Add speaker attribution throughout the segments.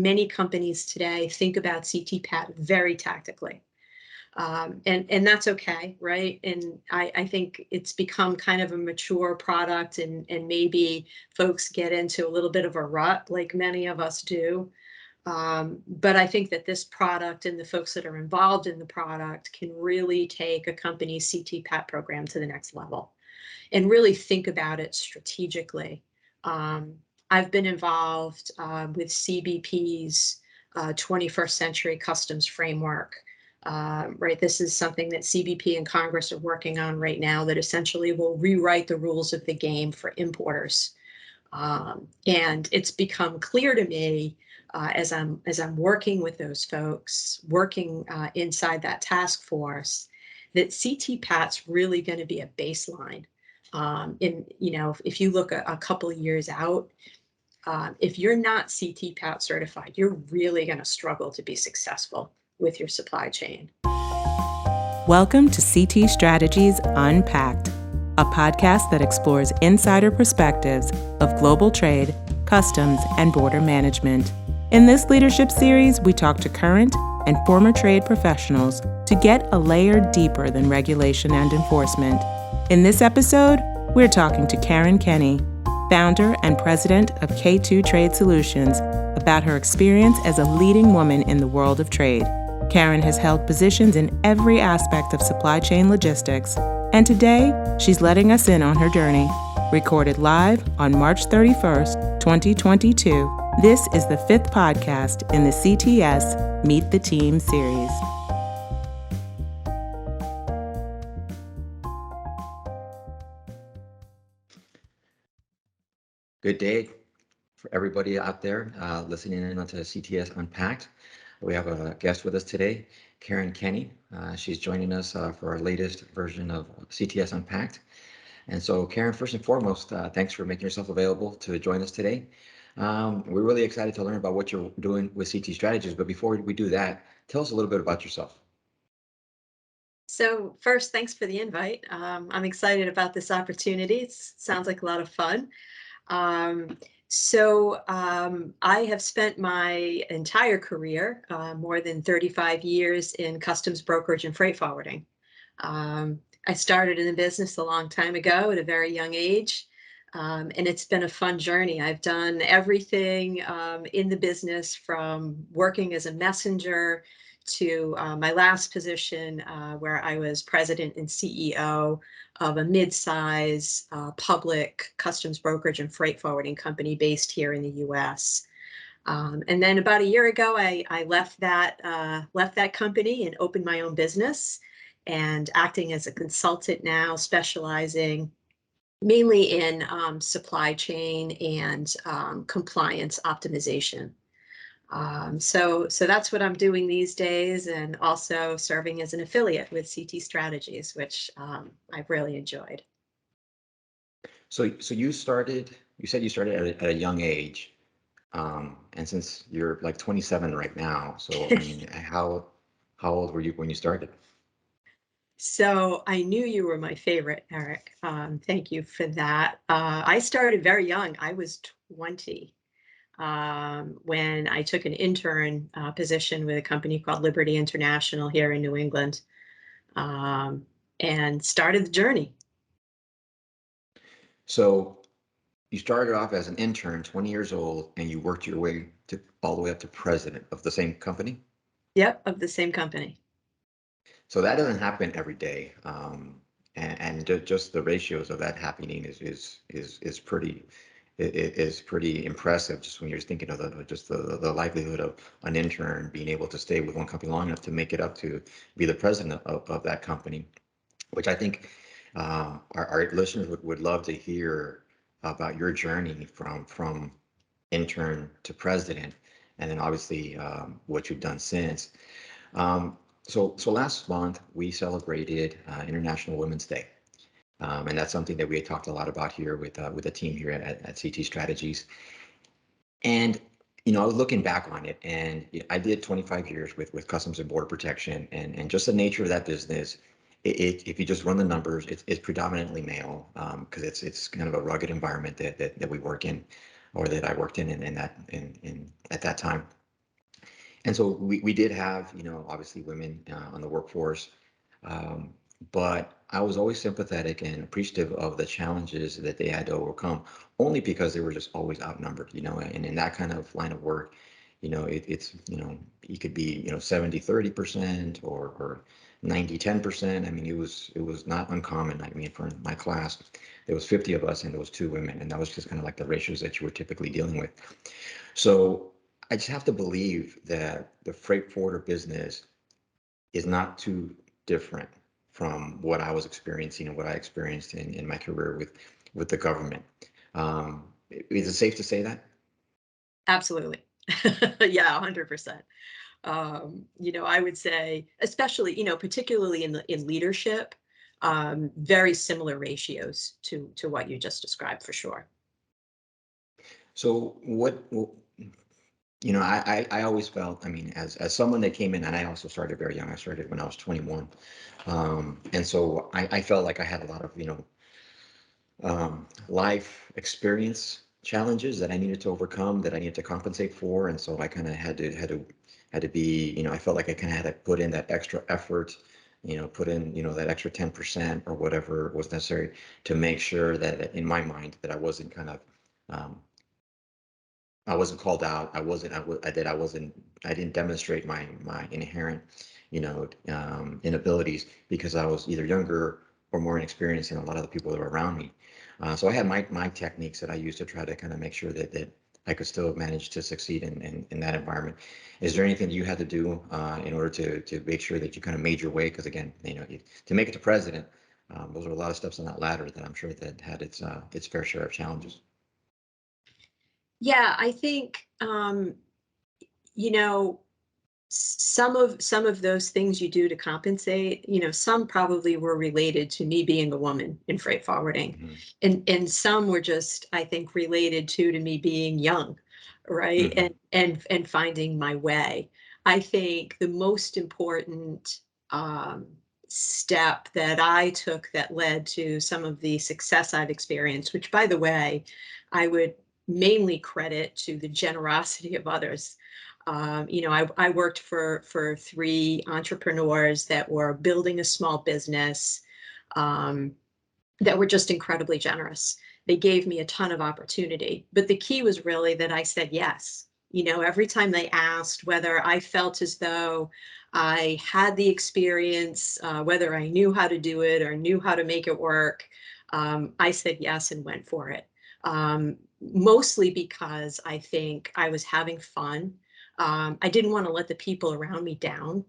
Speaker 1: many companies today think about CT-PAT very tactically. And that's okay, right? And I think it's become kind of a mature product, and maybe folks get into a little bit of a rut like many of us do. But I think that this product and the folks that are involved in the product can really take a company's CT-PAT program to the next level and really think about it strategically. I've been involved with CBP's 21st Century Customs Framework. Right, this is something that CBP and Congress are working on right now that essentially will rewrite the rules of the game for importers. And it's become clear to me as I'm working with those folks, working inside that task force, that CT-PAT's really going to be a baseline. If you look a couple of years out, if you're not CT-PAT certified, you're really going to struggle to be successful with your supply chain.
Speaker 2: Welcome to CT Strategies Unpacked, a podcast that explores insider perspectives of global trade, customs, and border management. In this leadership series, we talk to current and former trade professionals to get a layer deeper than regulation and enforcement. In this episode, we're talking to Karen Kenney, founder and president of K2 Trade Solutions, about her experience as a leading woman in the world of trade. Karen has held positions in every aspect of supply chain logistics, and today she's letting us in on her journey. Recorded live on March 31st, 2022, this is the 5th podcast in the CTS Meet the Team series.
Speaker 3: Good day for everybody out there listening in onto CTS Unpacked. We have a guest with us today, Karen Kenney. She's joining us for our latest version of CTS Unpacked. And so, Karen, first and foremost, thanks for making yourself available to join us today. We're really excited to learn about what you're doing with CT Strategies. But before we do that, tell us a little bit about yourself.
Speaker 1: So first, thanks for the invite. I'm excited about this opportunity. It sounds like a lot of fun. I have spent my entire career, more than 35 years, in customs brokerage and freight forwarding. I started in the business a long time ago at a very young age, and it's been a fun journey. I've done everything in the business, from working as a messenger to my last position where I was president and CEO of a mid-size public customs brokerage and freight forwarding company based here in the U.S. And then about a year ago, I left that company and opened my own business, and acting as a consultant now, specializing mainly in supply chain and compliance optimization. So that's what I'm doing these days, and also serving as an affiliate with CT Strategies, which I've really enjoyed.
Speaker 3: So you said you started at a young age, and since you're like 27 right now, so I mean, how old were you when you started?
Speaker 1: So I knew you were my favorite, Eric. Thank you for that. I started very young. I was 20 when I took an intern position with a company called Liberty International here in New England, and started the journey.
Speaker 3: So you started off as an intern, 20 years old, and you worked your way all the way up to president of the same company?
Speaker 1: Yep, of the same company.
Speaker 3: So that doesn't happen every day, and just the ratios of that happening is pretty impressive. Just when you're thinking of the likelihood of an intern being able to stay with one company long enough to make it up to be the president of that company, which I think our listeners would love to hear about your journey from intern to president, and then obviously what you've done since. So last month we celebrated International Women's Day, and that's something that we had talked a lot about here with the team here at CT Strategies. And I was looking back on it, and I did 25 years with Customs and Border Protection, and just the nature of that business. If you just run the numbers, it's predominantly male, because it's kind of a rugged environment that we work in, or that I worked in at that time. And so we did have, obviously women on the workforce, um, but I was always sympathetic and appreciative of the challenges that they had to overcome, only because they were just always outnumbered, and in that kind of line of work, it's, you could be, 70, 30% or 90, 10%. I mean, it was not uncommon. I mean, for my class, there was 50 of us and there was 2 women, and that was just kind of like the ratios that you were typically dealing with. So I just have to believe that the freight forwarder business is not too different from what I was experiencing and what I experienced in my career with the government. Is it safe to say that?
Speaker 1: Absolutely. Yeah, 100%. I would say, especially, particularly in leadership, very similar ratios to what you just described for sure.
Speaker 3: So I always felt, I mean, as someone that came in, and I also started very young. I started when I was 21. And so I felt like I had a lot of, life experience challenges that I needed to overcome, that I needed to compensate for. And so I kind of had to be, I felt like I kind of had to put in that extra effort, put in, that extra 10% or whatever was necessary to make sure that in my mind that I wasn't kind of, um, I wasn't called out. That I didn't demonstrate my inherent, inabilities because I was either younger or more inexperienced than a lot of the people that were around me. So I had my techniques that I used to try to kind of make sure that I could still manage to succeed in that environment. Is there anything you had to do in order to make sure that you kind of made your way? Because again, to make it to president, those are a lot of steps on that ladder that I'm sure that had its fair share of challenges.
Speaker 1: Yeah, I think, you know, some of those things you do to compensate, some probably were related to me being a woman in freight forwarding,
Speaker 3: Hmm.
Speaker 1: and some were just, I think, related to me being young, right,
Speaker 3: Hmm.
Speaker 1: and finding my way. I think the most important um, step that I took that led to some of the success I've experienced, which, by the way, I would mainly credit to the generosity of others. I worked for three entrepreneurs that were building a small business, um, that were just incredibly generous. They gave me a ton of opportunity, but the key was really that I said yes. Every time they asked whether I felt as though I had the experience, whether I knew how to do it or knew how to make it work, I said yes and went for it. Mostly because I think I was having fun. I didn't want to let the people around me down.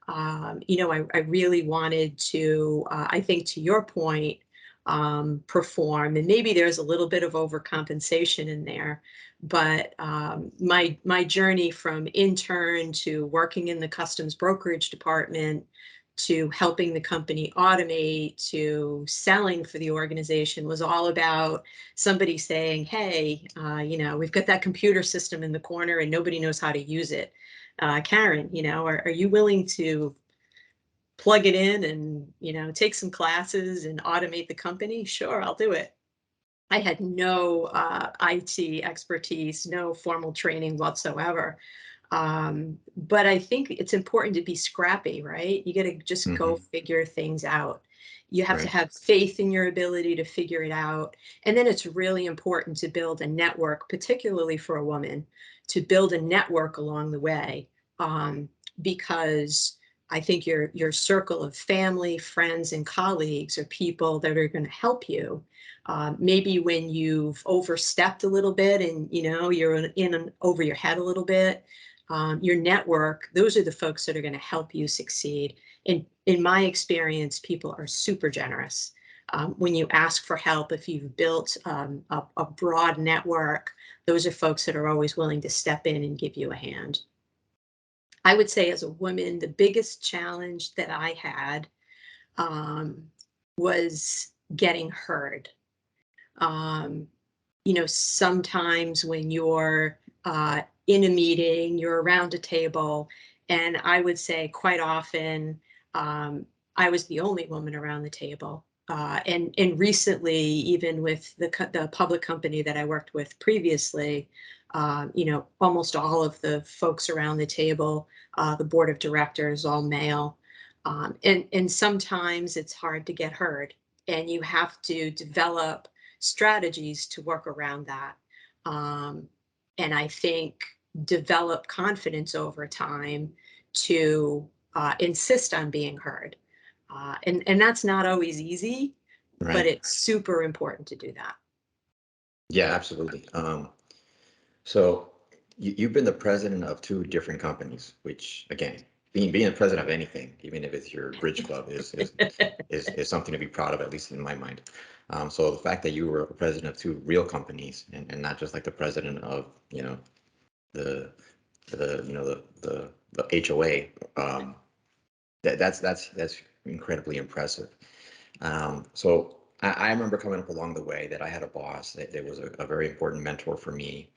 Speaker 1: I really wanted to, I think to your point, perform, and maybe there's a little bit of overcompensation in there, but my journey from intern to working in the customs brokerage department to helping the company automate to selling for the organization was all about somebody saying, hey, we've got that computer system in the corner and nobody knows how to use it. Karen, are you willing to plug it in and, take some classes and automate the company? Sure, I'll do it. I had no IT expertise, no formal training whatsoever. But I think it's important to be scrappy, right? You got to just go
Speaker 3: Hmm.
Speaker 1: figure things out. You have to
Speaker 3: Right.
Speaker 1: have faith in your ability to figure it out. And then it's really important to build a network, particularly for a woman, to build a network along the way. Um, because I think your circle of family, friends, and colleagues are people that are going to help you. Maybe when you've overstepped a little bit and you're in and over your head a little bit, your network, those are the folks that are going to help you succeed. In my experience, people are super generous. When you ask for help, if you've built a broad network, those are folks that are always willing to step in and give you a hand. I would say as a woman, the biggest challenge that I had um, was getting heard. Um, sometimes when you're in a meeting, you're around a table, and I would say quite often I was the only woman around the table. And recently, even with the public company that I worked with previously, Almost all of the folks around the table, the board of directors, all male. And sometimes it's hard to get heard, and you have to develop strategies to work around that. Um, and I think develop confidence over time to insist on being heard. And that's not always easy, but
Speaker 3: Right.
Speaker 1: it's super important to do that.
Speaker 3: Yeah, absolutely. So you've been the president of two different companies, which again, being the president of anything, even if it's your bridge club, is something to be proud of, at least in my mind. So the fact that you were a president of two real companies and not just like the president of, the the HOA, that's incredibly impressive. So I remember coming up along the way that I had a boss that was a very important mentor for me,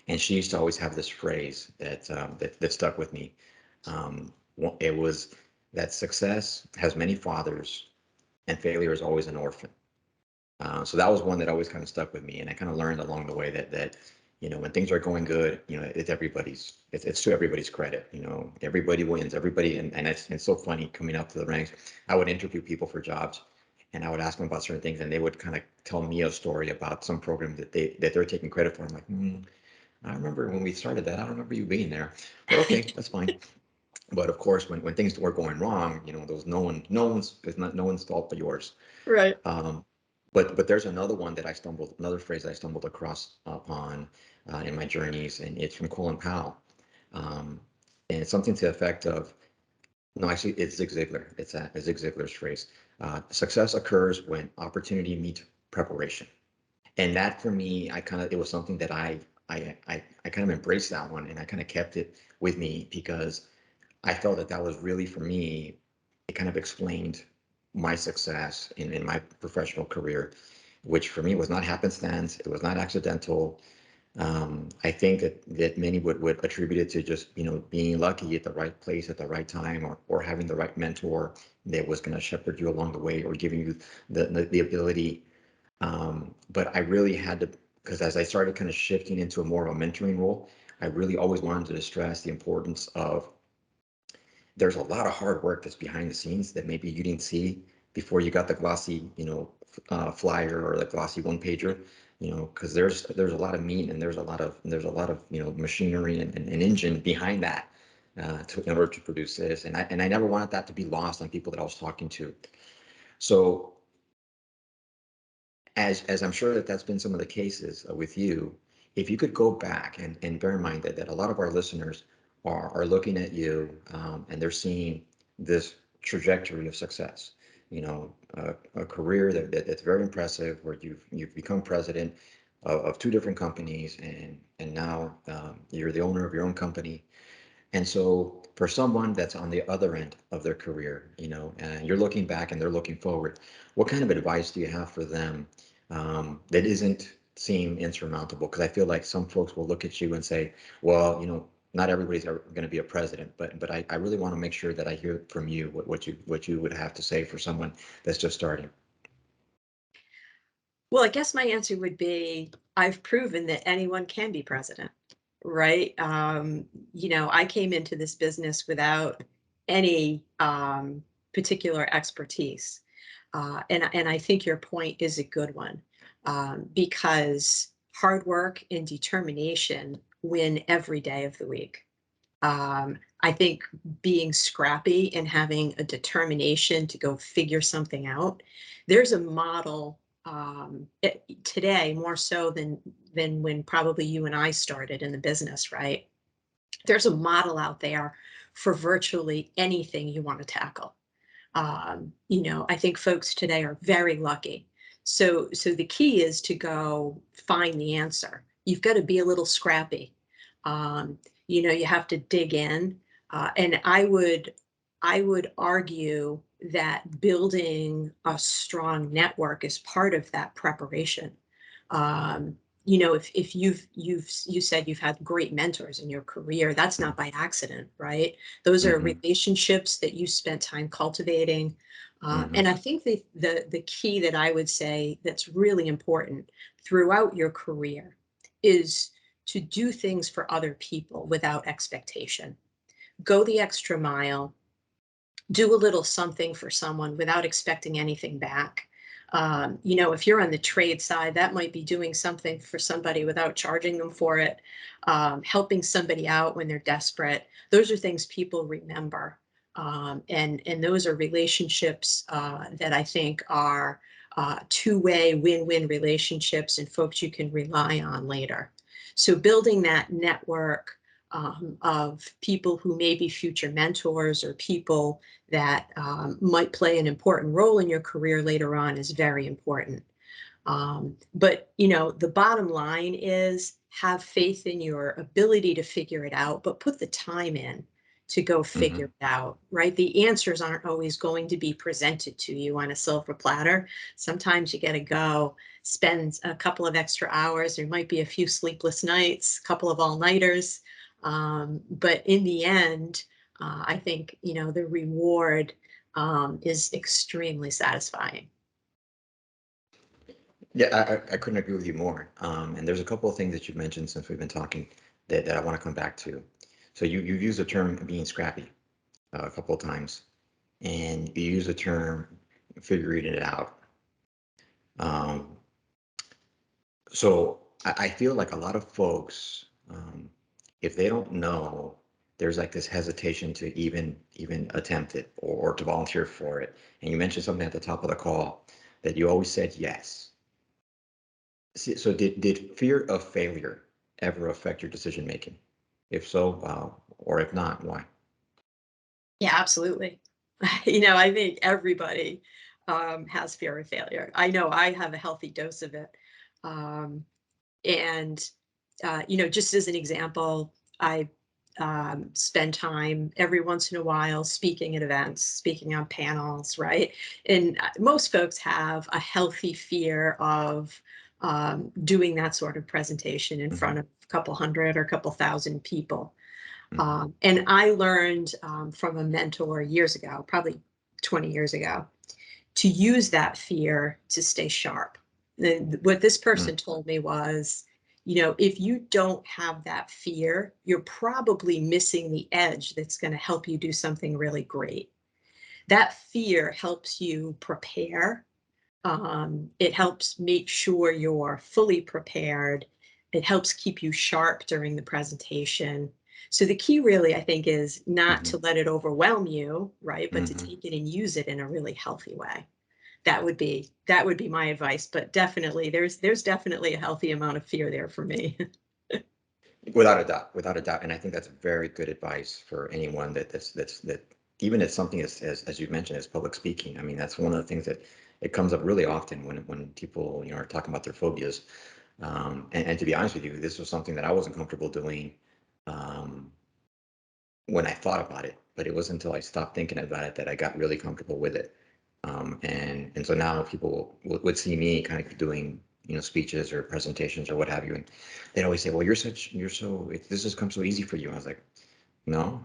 Speaker 3: and she used to always have this phrase that stuck with me. It was that success has many fathers, and failure is always an orphan. So that was one that always kind of stuck with me, and I kind of learned along the way that when things are going good, it's to everybody's credit. Everybody wins, everybody, and it's so funny coming up to the ranks. I would interview people for jobs, and I would ask them about certain things, and they would kind of tell me a story about some program that they're taking credit for. I'm like, I remember when we started that. I don't remember you being there, but okay, that's fine. But of course, when things were going wrong, those no one's fault but yours.
Speaker 1: Right.
Speaker 3: Um, but there's another phrase I stumbled across upon in my journeys, and it's from Colin Powell, um, and it's something to the effect of, no, actually, it's Zig Ziglar. It's Zig Ziglar's phrase. Success occurs when opportunity meets preparation, and that for me, it was something that I kind of embraced that one, and I kind of kept it with me because I felt that was really for me. It kind of explained my success in my professional career, which for me was not happenstance. It was not accidental. I think that many would attribute it to just being lucky at the right place at the right time, or having the right mentor that was going to shepherd you along the way, or giving you the ability. But I really had to, because as I started kind of shifting into a more of a mentoring role, I really always wanted to stress the importance of, there's a lot of hard work that's behind the scenes that maybe you didn't see before you got the glossy, flyer or the glossy one pager, because there's a lot of meat, and there's a lot of machinery and engine behind that, in order to produce this. And I never wanted that to be lost on people that I was talking to. So as I'm sure that's been some of the cases with you, if you could go back and bear in mind that a lot of our listeners are looking at you, and they're seeing this trajectory of success, a career that's very impressive, where you've become president of two different companies, and now you're the owner of your own company. And so for someone that's on the other end of their career, and you're looking back and they're looking forward, what kind of advice do you have for them, that isn't seem insurmountable? Because I feel like some folks will look at you and say, well, not everybody's ever going to be a president, but I really want to make sure that I hear from you what you would have to say for someone that's just starting.
Speaker 1: Well, I guess my answer would be, I've proven that anyone can be president, right? I came into this business without any particular expertise. And I think your point is a good one, because hard work and determination win every day of the week. I think being scrappy and having a determination to go figure something out, there's a model, today more so than when probably you and I started in the business, right? There's a model out there for virtually anything you want to tackle. I think folks today are very lucky. So the key is to go find the answer. You've got to be a little scrappy. You have to dig in. And I would argue that building a strong network is part of that preparation. If you said you've had great mentors in your career, that's not by accident, right? Those are
Speaker 3: Hmm.
Speaker 1: relationships that you spent time cultivating.
Speaker 3: Hmm.
Speaker 1: And I think the key that I would say that's really important throughout your career is to do things for other people without expectation. Go the extra mile, do a little something for someone without expecting anything back. If you're on the trade side, that might be doing something for somebody without charging them for it, helping somebody out when they're desperate. Those are things people remember. And those are relationships that I think are two-way win-win relationships and folks you can rely on later. So building that network of people who may be future mentors or people that might play an important role in your career later on is very important. But the bottom line is have faith in your ability to figure it out, but put the time in to go figure it out, right? The answers aren't always going to be presented to you on a silver platter. Sometimes you got to go spend a couple of extra hours. There might be a few sleepless nights, a couple of all-nighters. But in the end, I think, the reward is extremely satisfying.
Speaker 3: Yeah, I couldn't agree with you more. And there's a couple of things that you've mentioned since we've been talking that I want to come back to. So you've used the term being scrappy a couple of times, and you use the term figuring it out. So I feel like a lot of folks, if they don't know, there's like this hesitation to even attempt it or to volunteer for it. And you mentioned something at the top of the call that you always said yes. So did fear of failure ever affect your decision making? If so, or if not, why?
Speaker 1: Yeah, absolutely. I think everybody has fear of failure. I know I have a healthy dose of it. Um, and, just as an example, I spend time every once in a while speaking at events, speaking on panels, right? And most folks have a healthy fear of doing that sort of presentation in front of a couple hundred or a couple thousand people. And I learned from a mentor years ago, probably 20 years ago, to use that fear to stay sharp. What this person told me was, if you don't have that fear, you're probably missing the edge that's going to help you do something really great. That fear helps you prepare. It helps make sure you're fully prepared. It helps keep you sharp during the presentation. So the key really, I think, is not to let it overwhelm you, right? But to take it and use it in a really healthy way. That would be my advice. But definitely, there's definitely a healthy amount of fear there for me.
Speaker 3: Without a doubt, without a doubt. And I think that's very good advice for anyone that even if something as you mentioned, as public speaking. I mean, that's one of the things that it comes up really often when people, are talking about their phobias. And to be honest with you, this was something that I wasn't comfortable doing when I thought about it, but it wasn't until I stopped thinking about it that I got really comfortable with it. And so now people would see me kind of doing, speeches or presentations or what have you, and they'd always say, "Well, this has come so easy for you." I was like, "No,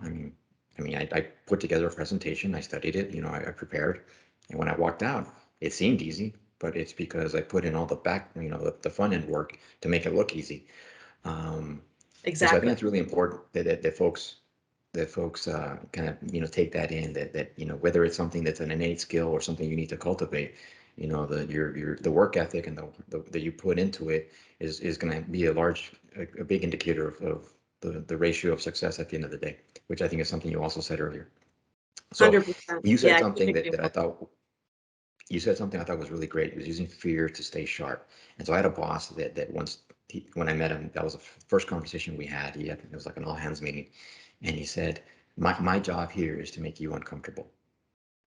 Speaker 3: I put together a presentation, I studied it, I prepared, and when I walked out, it seemed easy, but it's because I put in all the the front end work to make it look easy." And so I think
Speaker 1: Exactly.
Speaker 3: that's really important that folks kind of take that in, that whether it's something that's an innate skill or something you need to cultivate, the work ethic and the that you put into it is going to be a big indicator of the ratio of success at the end of the day, which I think is something you also said earlier. So
Speaker 1: 100%.
Speaker 3: you
Speaker 1: Yeah,
Speaker 3: said
Speaker 1: I couldn't
Speaker 3: something
Speaker 1: agree
Speaker 3: that I
Speaker 1: more.
Speaker 3: thought you said something I thought was really great. It was using fear to stay sharp. And so I had a boss that once when I met him, that was the first conversation we had. It was like an all hands meeting. And he said, my job here is to make you uncomfortable.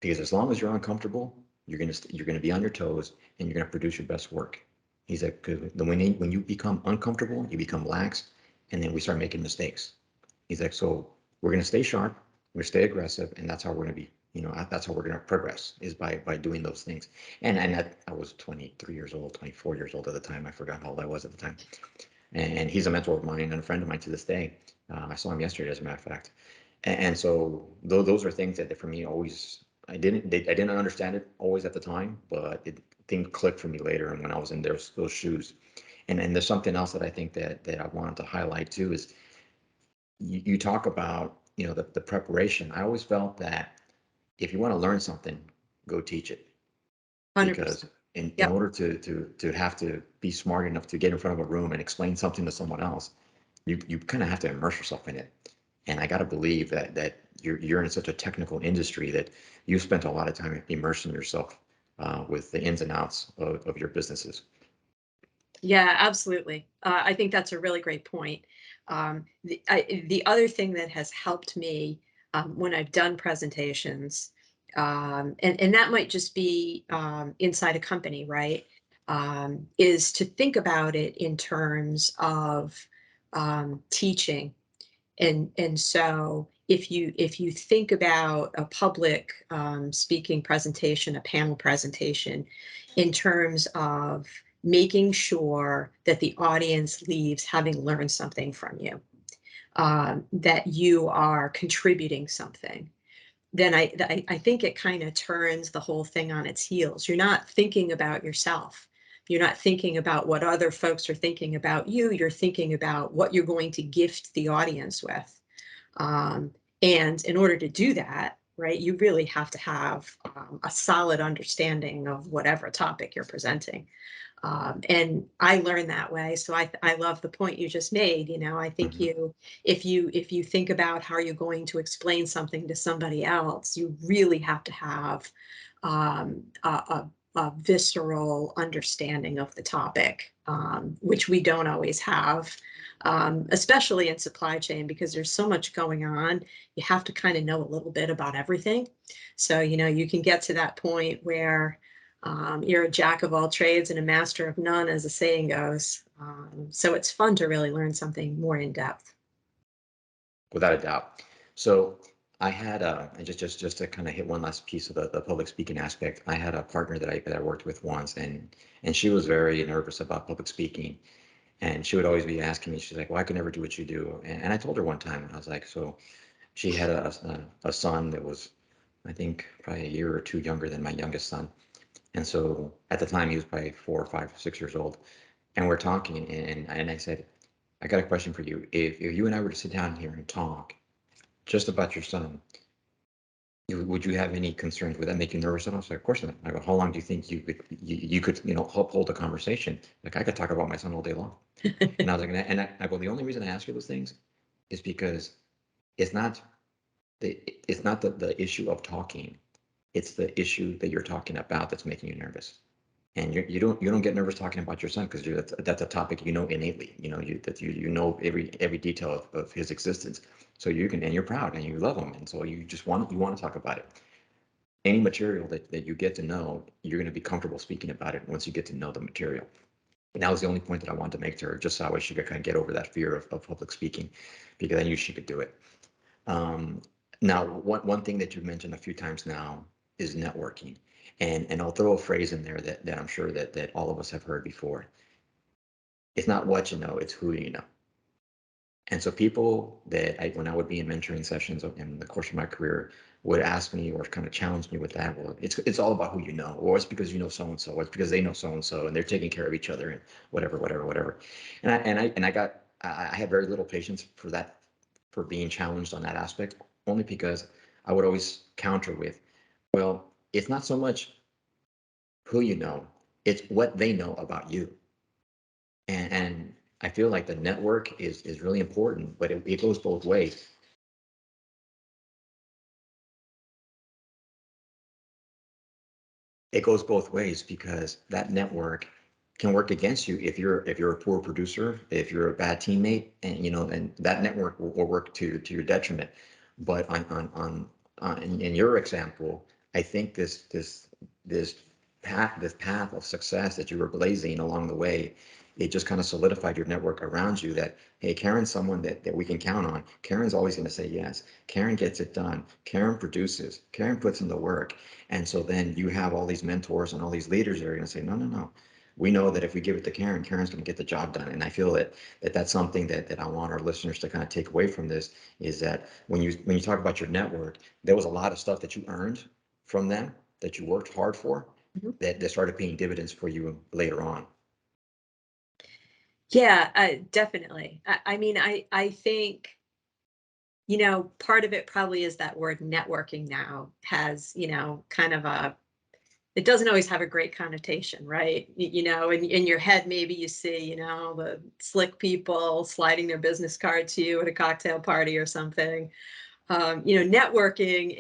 Speaker 3: Because as long as you're uncomfortable, you're gonna be on your toes and you're gonna produce your best work. He said, because when you become uncomfortable, you become lax, and then we start making mistakes. He's like, so we're gonna stay sharp, we're gonna stay aggressive, and that's how we're gonna be. That's how we're gonna progress, is by doing those things. And I was 23 years old, 24 years old at the time. I forgot how old I was at the time. And he's a mentor of mine and a friend of mine to this day. I saw him yesterday, as a matter of fact. And so those are things that for me always, I didn't understand it always at the time, but things clicked for me later and when I was in those shoes. And there's something else that I think that I wanted to highlight too is you talk about, the preparation. I always felt that if you want to learn something, go teach it.
Speaker 1: 100%.
Speaker 3: Because in
Speaker 1: Yep.
Speaker 3: order to have to be smart enough to get in front of a room and explain something to someone else, you kind of have to immerse yourself in it. And I got to believe that you're in such a technical industry that you spent a lot of time immersing yourself with the ins and outs of your businesses.
Speaker 1: Yeah, absolutely. I think that's a really great point. The other thing that has helped me when I've done presentations, and that might just be inside a company, right? Is to think about it in terms of teaching. And so if you think about a public speaking presentation, a panel presentation, in terms of making sure that the audience leaves having learned something from you, that you are contributing something, then I think it kind of turns the whole thing on its heels. You're not thinking about yourself. You're not thinking about what other folks are thinking about you. You're thinking about what you're going to gift the audience with. And in order to do that, right, you really have to have a solid understanding of whatever topic you're presenting. And I learned that way. So I love the point you just made. I think
Speaker 3: Mhm.
Speaker 1: if you think about how you're going to explain something to somebody else, you really have to have a visceral understanding of the topic, which we don't always have, especially in supply chain, because there's so much going on. You have to kind of know a little bit about everything. So, you can get to that point where you're a jack of all trades and a master of none, as the saying goes. So it's fun to really learn something more in depth.
Speaker 3: Without a doubt. So I had and just to kind of hit one last piece of the public speaking aspect. I had a partner that I worked with once, and she was very nervous about public speaking, and she would always be asking me. She's like, "Well, I could never do what you do." And I told her one time, I was like, so she had a son that was, I think, probably a year or two younger than my youngest son, and so at the time he was probably 4 or 5, 6 years old, and we're talking, and I said, "I got a question for you. If you and I were to sit down here and talk just about your son, would you have any concerns? Would that make you nervous?" And I was like, "Of course not." I go, "How long do you think you could uphold a conversation? Like I could talk about my son all day long." And I was like, I go, "The only reason I ask you those things is because it's not the issue of talking, it's the issue that you're talking about that's making you nervous." And you don't get nervous talking about your son because that's a topic innately. You know every detail of his existence. So you can, and you're proud and you love him, and so you want to talk about it. Any material that you get to know, you're going to be comfortable speaking about it once you get to know the material. And that was the only point that I wanted to make to her, just so that way she could kind of get over that fear of public speaking, because I knew she could do it. Um, Now, one thing that you've mentioned a few times now is networking. And I'll throw a phrase in there that I'm sure that all of us have heard before. It's not what you know, it's who you know. And so people when I would be in mentoring sessions in the course of my career, would ask me or kind of challenge me with that. Well, it's all about who you know, or it's because you know so and so, or it's because they know so and so, and they're taking care of each other, and whatever, whatever, whatever. I had very little patience for that, for being challenged on that aspect, only because I would always counter with, well, it's not so much who you know, it's what they know about you. And I feel like the network is really important, but it goes both ways. It goes both ways because that network can work against you if you're a poor producer, if you're a bad teammate, and that network will work to your detriment. But in your example, I think this path of success that you were blazing along the way, it just kind of solidified your network around you that, hey, Karen's someone that we can count on. Karen's always going to say yes. Karen gets it done. Karen produces. Karen puts in the work. And so then you have all these mentors and all these leaders that are going to say, no, no, no. We know that if we give it to Karen, Karen's going to get the job done. And I feel that's something that I want our listeners to kind of take away from this, is that when you talk about your network, there was a lot of stuff that you earned from them, that you worked hard for,
Speaker 1: Mhm.
Speaker 3: that started paying dividends for you later on.
Speaker 1: Yeah, definitely. I mean, I think, part of it probably is that word networking now has, kind of it doesn't always have a great connotation, right? In your head, maybe you see, the slick people sliding their business card to you at a cocktail party or something. Networking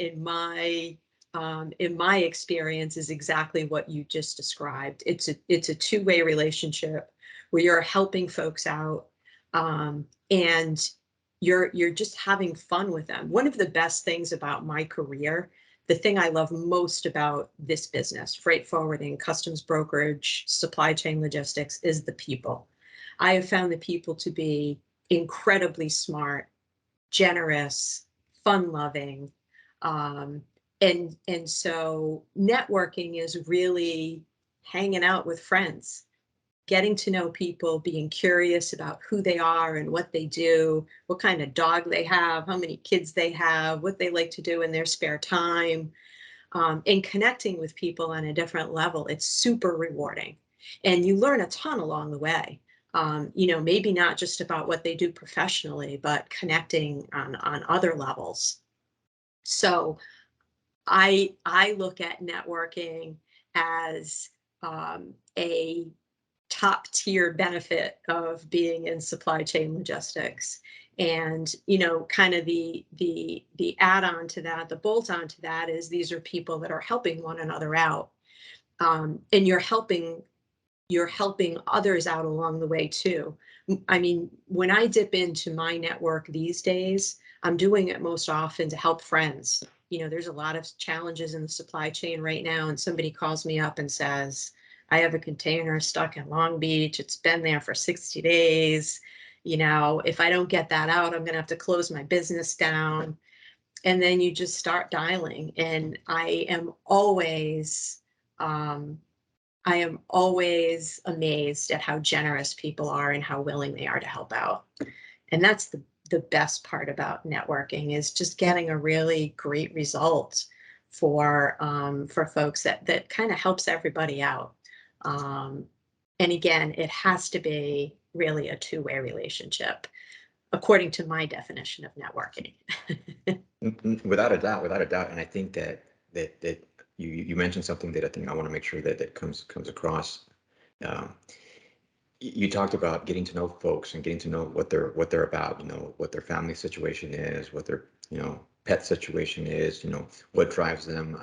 Speaker 1: in my experience is exactly what you just described. It's a two-way relationship where you're helping folks out, and you're just having fun with them. One of the best things about my career, the thing I love most about this business, freight forwarding, customs brokerage, supply chain logistics, is the people. I have found the people to be incredibly smart, generous, fun loving. Um, and so networking is really hanging out with friends, getting to know people, being curious about who they are and what they do, what kind of dog they have, how many kids they have, what they like to do in their spare time, and connecting with people on a different level. It's super rewarding. And you learn a ton along the way. Maybe not just about what they do professionally, but connecting on other levels. So I look at networking as a top tier benefit of being in supply chain logistics. And kind of the add on to that, the bolt on to that, is these are people that are helping one another out, and you're helping others out along the way too. I mean, when I dip into my network these days, I'm doing it most often to help friends. There's a lot of challenges in the supply chain right now, and somebody calls me up and says, I have a container stuck in Long Beach. It's been there for 60 days. If I don't get that out, I'm going to have to close my business down. And then you just start dialing. And I am always amazed at how generous people are and how willing they are to help out. And that's the best part about networking, is just getting a really great result for folks that kind of helps everybody out. And again, it has to be really a two-way relationship, according to my definition of networking.
Speaker 3: Without a doubt, without a doubt. And I think that you mentioned something that I think I want to make sure that comes across. Um, you talked about getting to know folks and getting to know what they're about, what their family situation is, what their, pet situation is, what drives them,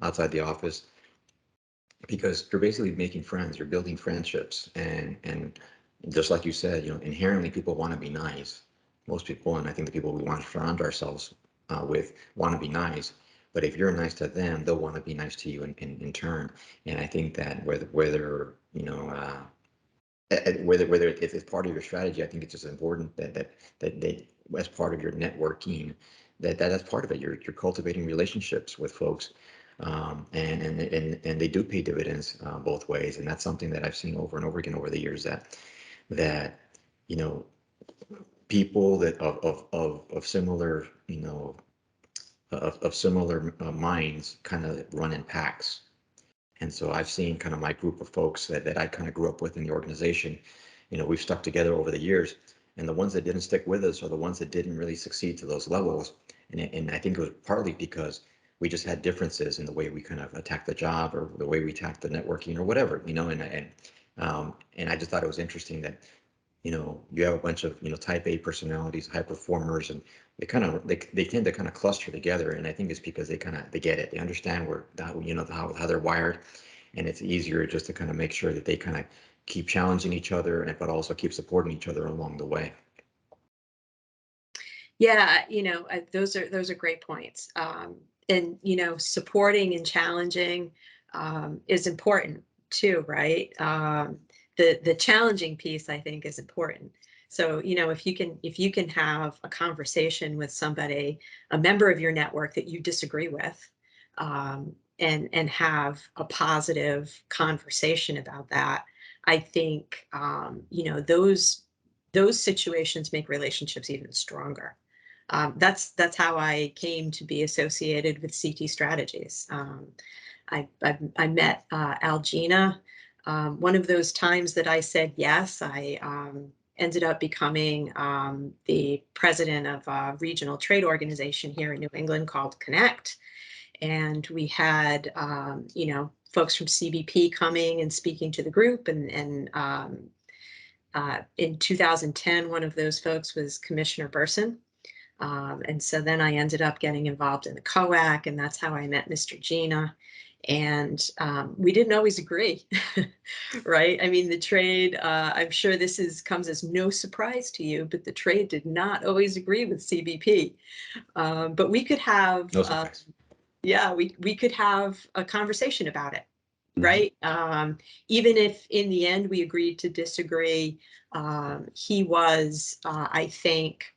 Speaker 3: outside the office, because you're basically making friends, you're building friendships, and just like you said, inherently people want to be nice. Most people, and I think the people we want to surround ourselves with, want to be nice. But if you're nice to them, they'll want to be nice to you in turn. And I think that whether it's part of your strategy, I think it's just important that they, as part of your networking, that's part of it. You're cultivating relationships with folks, and they do pay dividends both ways. And that's something that I've seen over and over again over the years, that you know people that of similar of similar minds kind of run in packs. And so I've seen kind of my group of folks that I kind of grew up with in the organization. We've stuck together over the years, and the ones that didn't stick with us are the ones that didn't really succeed to those levels. And I think it was partly because we just had differences in the way we kind of attacked the job, or the way we attacked the networking, or whatever, and I just thought it was interesting that you have a bunch of type A personalities, high performers, and they tend to kind of cluster together. And I think it's because they get it, they understand how they're wired, and it's easier just to kind of make sure that they kind of keep challenging each other, but also keep supporting each other along the way.
Speaker 1: Yeah, those are great points. And supporting and challenging is important too, right? The challenging piece, I think, is important. So if you can have a conversation with somebody, a member of your network that you disagree with, and have a positive conversation about that, I think those situations make relationships even stronger. That's how I came to be associated with CT Strategies. I met Algina One of those times that I said yes, I ended up becoming the president of a regional trade organization here in New England called Connect. And we had, folks from CBP coming and speaking to the group. And in 2010, one of those folks was Commissioner Burson. And so then I ended up getting involved in the COAC, and that's how I met Mr. Gina. And we didn't always agree, right? I mean, the trade, I'm sure comes as no surprise to you, but the trade did not always agree with CBP. But we could have,
Speaker 3: No surprise.
Speaker 1: yeah, we could have a conversation about it,
Speaker 3: Mhm.
Speaker 1: right? Even if in the end we agreed to disagree, he was, I think,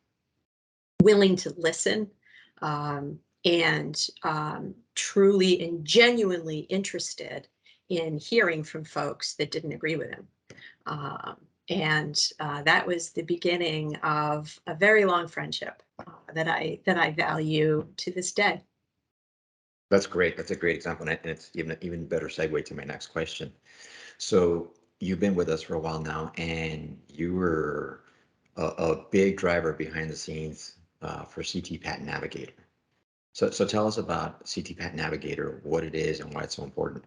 Speaker 1: willing to listen, and truly and genuinely interested in hearing from folks that didn't agree with him. And that was the beginning of a very long friendship that I value to this day.
Speaker 3: That's great. That's a great example, and it's even better segue to my next question. So you've been with us for a while now, and you were a big driver behind the scenes for CT Patent Navigator. So tell us about CT Patent Navigator, what it is, and why it's so important.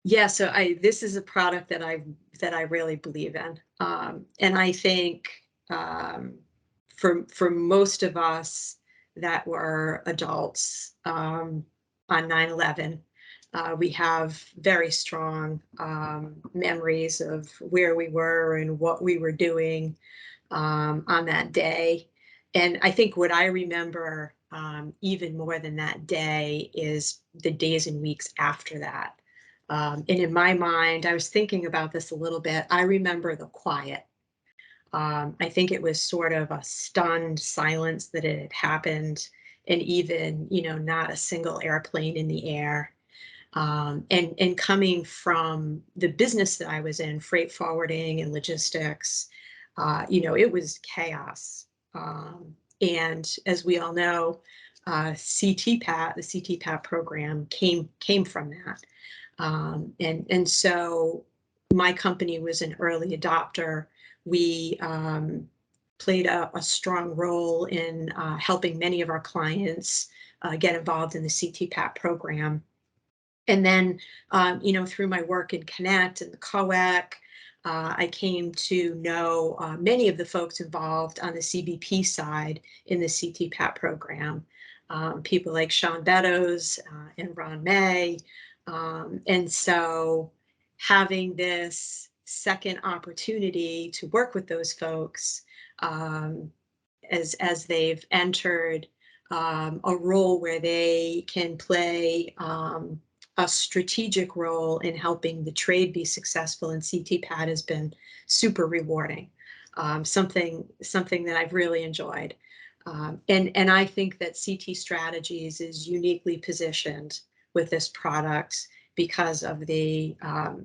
Speaker 1: Yeah, so this is a product that I really believe in, and I think for most of us that were adults on 9/11, we have very strong memories of where we were and what we were doing on that day. And I think what I remember even more than that day is the days and weeks after that. And in my mind, I was thinking about this a little bit. I remember the quiet. I think it was sort of a stunned silence that it had happened, and even, not a single airplane in the air. And coming from the business that I was in, freight forwarding and logistics, it was chaos. And as we all know, CTPAT, the CTPAT program came from that. And so my company was an early adopter. We played a strong role in helping many of our clients get involved in the CTPAT program. And then, through my work in Connect and the COAC, I came to know many of the folks involved on the CBP side in the CTPAT program, people like Sean Beddoes and Ron May. And so having this second opportunity to work with those folks as they've entered a role where they can play a strategic role in helping the trade be successful in CTPAT has been super rewarding. Something that I've really enjoyed. And I think that CT Strategies is uniquely positioned with this product because of the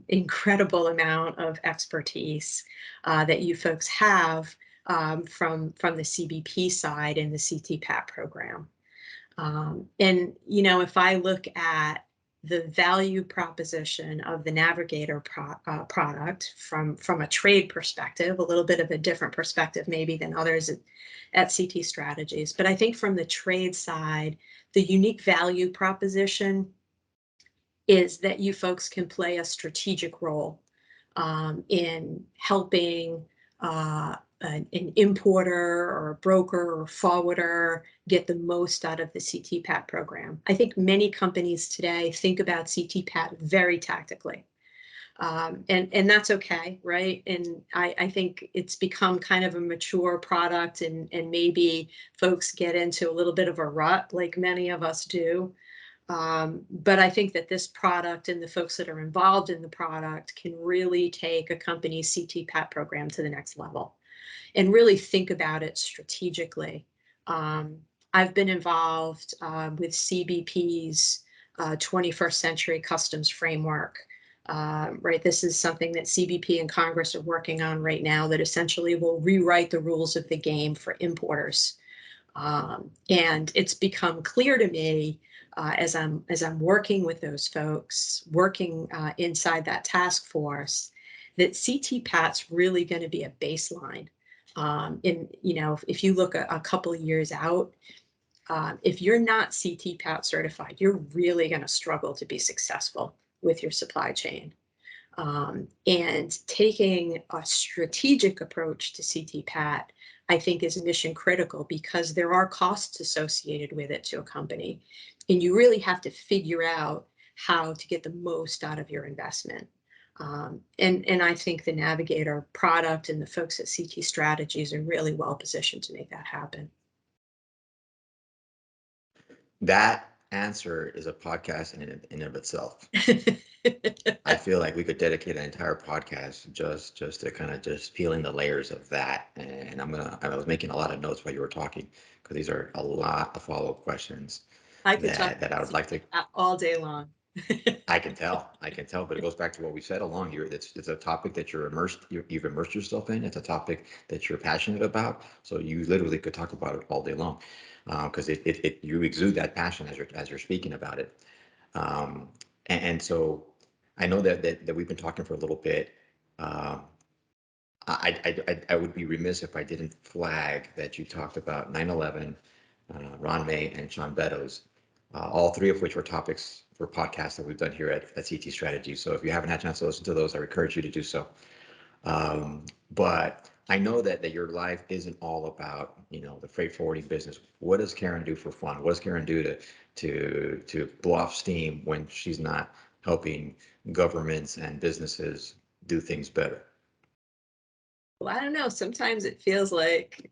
Speaker 1: incredible amount of expertise that you folks have from the CBP side in the CTPAT program. And, if I look at the value proposition of the Navigator product from a trade perspective, a little bit of a different perspective maybe than others at CT Strategies. But I think from the trade side, the unique value proposition is that you folks can play a strategic role in helping an importer or a broker or forwarder get the most out of the CTPAT program. I think many companies today think about CTPAT very tactically. And that's okay, right? And I think it's become kind of a mature product, and maybe folks get into a little bit of a rut like many of us do. But I think that this product and the folks that are involved in the product can really take a company's CTPAT program to the next level and really think about it strategically. I've been involved with CBP's 21st Century Customs Framework. Right, this is something that CBP and Congress are working on right now that essentially will rewrite the rules of the game for importers. And it's become clear to me as I'm working with those folks, working inside that task force, that CT PAT's really going to be a baseline. If you look a couple of years out, if you're not CT PAT certified, you're really going to struggle to be successful with your supply chain. And taking a strategic approach to CT PAT, I think, is mission critical, because there are costs associated with it to a company. And you really have to figure out how to get the most out of your investment. And I think the Navigator product and the folks at CT Strategies are really well positioned to make that happen.
Speaker 3: That answer is a podcast in and of itself. I feel like we could dedicate an entire podcast just to kind of just peeling the layers of that. And I was making a lot of notes while you were talking, because these are a lot of follow-up questions
Speaker 1: I could talk
Speaker 3: that I would like to.
Speaker 1: all day long.
Speaker 3: I can tell, but it goes back to what we said along here. It's a topic that you've immersed yourself in. It's a topic that you're passionate about. So you literally could talk about it all day long, because you exude that passion as you're speaking about it. And so I know that we've been talking for a little bit. I would be remiss if I didn't flag that you talked about 9/11, Ron May, and Sean Beddoes, all three of which were topics for podcasts that we've done here at CT Strategy. So if you haven't had a chance to listen to those, I encourage you to do so. But I know that your life isn't all about, the freight forwarding business. What does Karen do for fun? What does Karen do to blow off steam when she's not helping governments and businesses do things better?
Speaker 1: Well, I don't know. Sometimes it feels like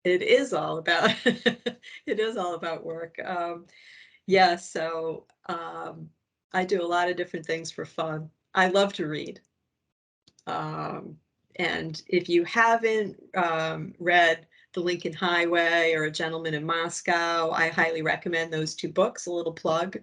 Speaker 1: it is all about work. Yeah, so I do a lot of different things for fun. I love to read. And if you haven't read The Lincoln Highway or A Gentleman in Moscow, I highly recommend those two books. A little plug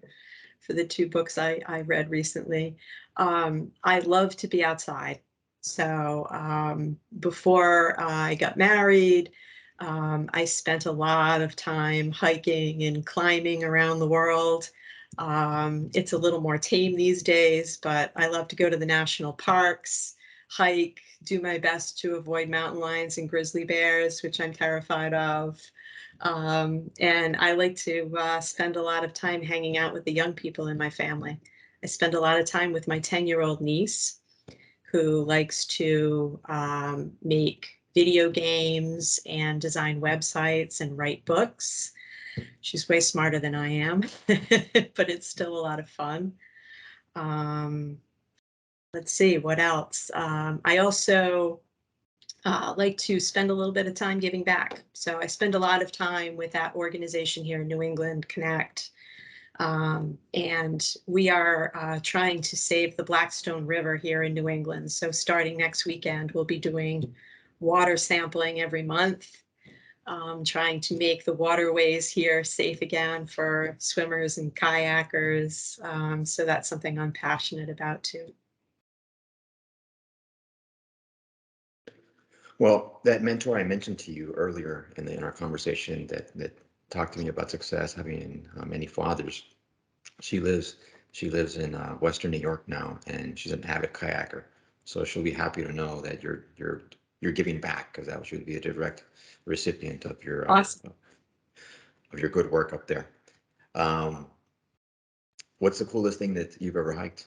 Speaker 1: for the two books I read recently. I love to be outside. So before I got married, I spent a lot of time hiking and climbing around the world. It's a little more tame these days, but I love to go to the national parks, hike, do my best to avoid mountain lions and grizzly bears, which I'm terrified of. And I like to spend a lot of time hanging out with the young people in my family. I spend a lot of time with my 10-year-old niece, who likes to make video games and design websites and write books. She's way smarter than I am, but it's still a lot of fun. Let's see, what else? I also like to spend a little bit of time giving back. So I spend a lot of time with that organization here in New England, Connect. And we are trying to save the Blackstone River here in New England. So starting next weekend, we'll be doing water sampling every month, trying to make the waterways here safe again for swimmers and kayakers. So that's something I'm passionate about too.
Speaker 3: Well, that mentor I mentioned to you earlier in our conversation that talked to me about success, having many fathers. She lives in Western New York now, and she's an avid kayaker. So she'll be happy to know that you're giving back, because that should be a direct recipient of your
Speaker 1: Awesome.
Speaker 3: of your good work up there. What's the coolest thing that you've ever hiked?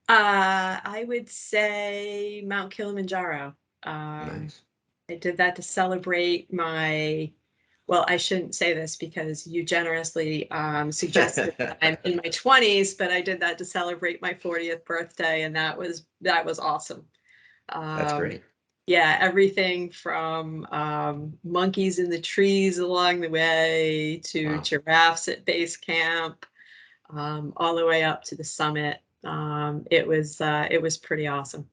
Speaker 1: I would say Mount Kilimanjaro.
Speaker 3: Nice.
Speaker 1: I did that to celebrate well, I shouldn't say this because you generously suggested that I'm in my 20s, but I did that to celebrate my 40th birthday, and that was awesome.
Speaker 3: That's great.
Speaker 1: Yeah, everything from monkeys in the trees along the way to giraffes at base camp, all the way up to the summit. It was pretty awesome.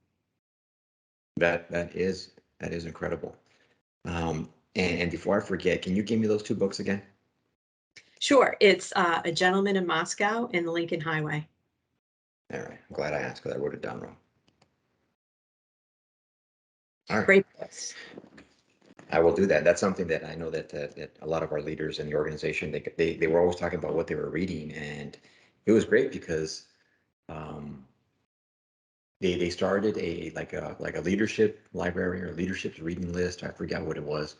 Speaker 3: That is incredible. And before I forget, can you give me those two books again?
Speaker 1: Sure. It's A Gentleman in Moscow and The Lincoln Highway.
Speaker 3: All right. I'm glad I asked, because I wrote it down wrong. All right.
Speaker 1: Great books.
Speaker 3: I will do that. That's something that I know that a lot of our leaders in the organization, they were always talking about what they were reading, and it was great because um, they started a leadership library or leadership reading list. I forget what it was,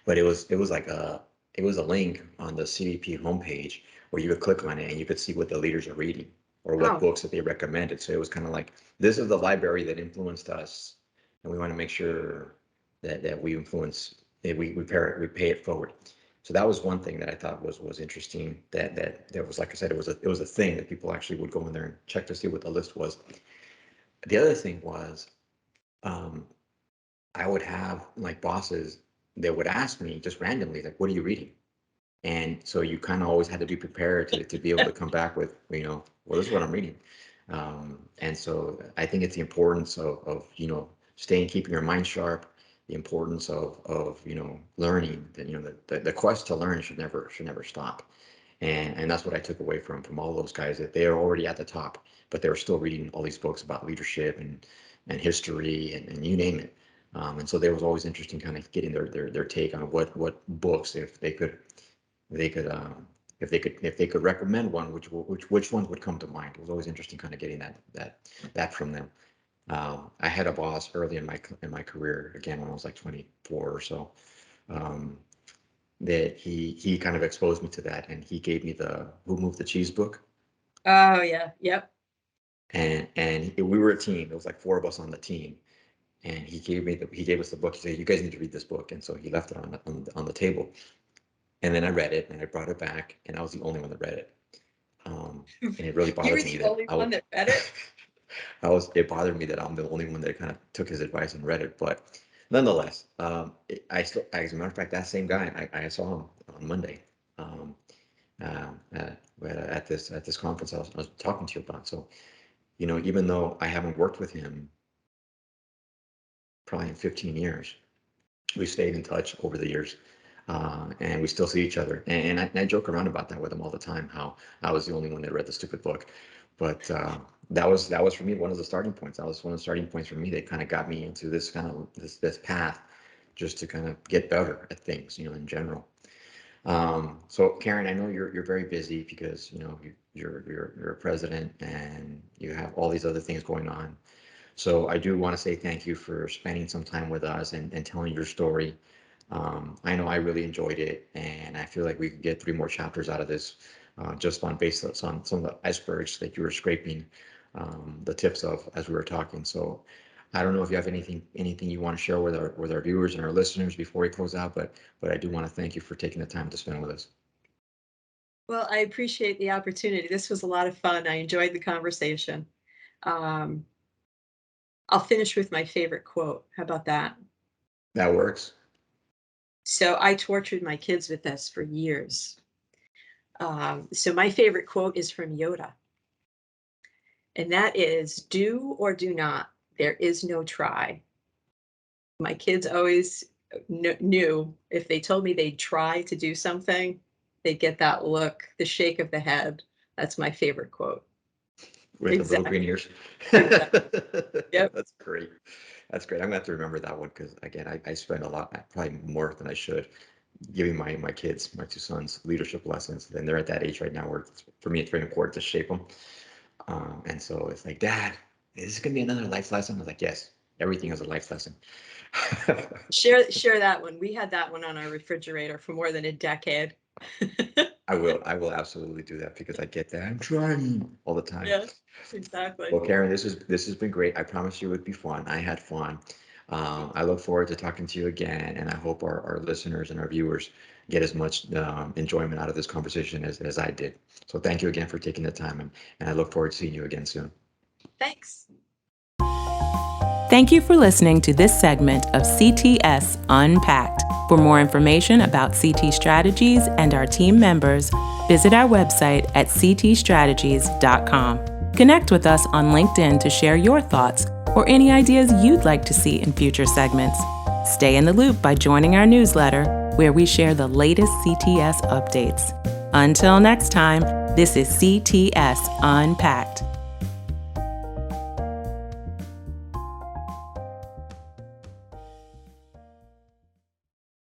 Speaker 3: but it was a link on the CVP homepage where you would click on it and you could see what the leaders are reading or what
Speaker 1: Oh,
Speaker 3: books that they recommended. So it was kind of like, this is the library that influenced us, and we want to make sure that we influence that we pay it forward. So that was one thing that I thought was interesting. That was, like I said, it was a thing that people actually would go in there and check to see what the list was. The other thing was, um, I would have like bosses that would ask me just randomly, like, what are you reading? And so you kind of always had to be prepared to be able to come back with, well, this is what I'm reading. And so I think it's the importance of keeping your mind sharp, the importance of learning, that, the quest to learn should never stop. And that's what I took away from all those guys, that they are already at the top, but they were still reading all these books about leadership and history and you name it. And so there was always interesting kind of getting their take on what books, if they could if they could recommend one, which ones would come to mind. It was always interesting kind of getting that from them. I had a boss early in my career, again when I was like 24 or so, um, that he kind of exposed me to that, and he gave me the Who Moved the Cheese book.
Speaker 1: oh yeah, yep.
Speaker 3: And we were a team. There was like four of us on the team, and he gave us the book. He said, "You guys need to read this book," and so he left it on the table. And then I read it, and I brought it back, and I was the only one that read it. And it really
Speaker 1: You were
Speaker 3: bothered me
Speaker 1: the
Speaker 3: that
Speaker 1: only one that read it?
Speaker 3: it bothered me that I'm the only one that kind of took his advice and read it. But nonetheless, as a matter of fact, that same guy, I saw him on Monday, um, uh, uh, at this conference I was talking to you about. So, even though I haven't worked with him probably in 15 years, we stayed in touch over the years, and we still see each other. And I joke around about that with him all the time, how I was the only one that read the stupid book. But that was for me one of the starting points. That was one of the starting points for me that kind of got me into this kind of this path, just to kind of get better at things, in general. So Karen, I know you're very busy because you're a president and you have all these other things going on. So I do want to say thank you for spending some time with us and telling your story. I know I really enjoyed it, and I feel like we could get 3 more chapters out of this, just based on some of the icebergs that you were scraping the tips of as we were talking. So I don't know if you have anything you want to share with our viewers and our listeners before we close out, but I do want to thank you for taking the time to spend with us.
Speaker 1: Well, I appreciate the opportunity. This was a lot of fun. I enjoyed the conversation. Um, I'll finish with my favorite quote. How about that?
Speaker 3: That works.
Speaker 1: So I tortured my kids with this for years. So my favorite quote is from Yoda, and that is, "Do or do not. There is no try." My kids always knew if they told me they'd try to do something, they'd get that look, the shake of the head. That's my favorite quote.
Speaker 3: With the little green
Speaker 1: Exactly.
Speaker 3: ears.
Speaker 1: Exactly. Yep.
Speaker 3: That's great. That's great. I'm gonna have to remember that one because again, I spend a lot, probably more than I should, giving my kids, my 2 sons, leadership lessons. And they're at that age right now where for me it's very important to shape them. And so it's like, Dad, is this gonna be another life lesson? I was like, yes, everything is a life lesson.
Speaker 1: Share that one. We had that one on our refrigerator for more than a decade.
Speaker 3: I will absolutely do that because I get that. I'm trying all the time.
Speaker 1: Yeah, exactly.
Speaker 3: Well, Karen, this has been great. I promise you it would be fun. I had fun. I look forward to talking to you again, and I hope our listeners and our viewers get as much enjoyment out of this conversation as I did. So thank you again for taking the time, and I look forward to seeing you again soon.
Speaker 1: Thanks.
Speaker 2: Thank you for listening to this segment of CTS Unpacked. For more information about CT Strategies and our team members, visit our website at ctstrategies.com. Connect with us on LinkedIn to share your thoughts or any ideas you'd like to see in future segments. Stay in the loop by joining our newsletter, where we share the latest CTS updates. Until next time, this is CTS Unpacked.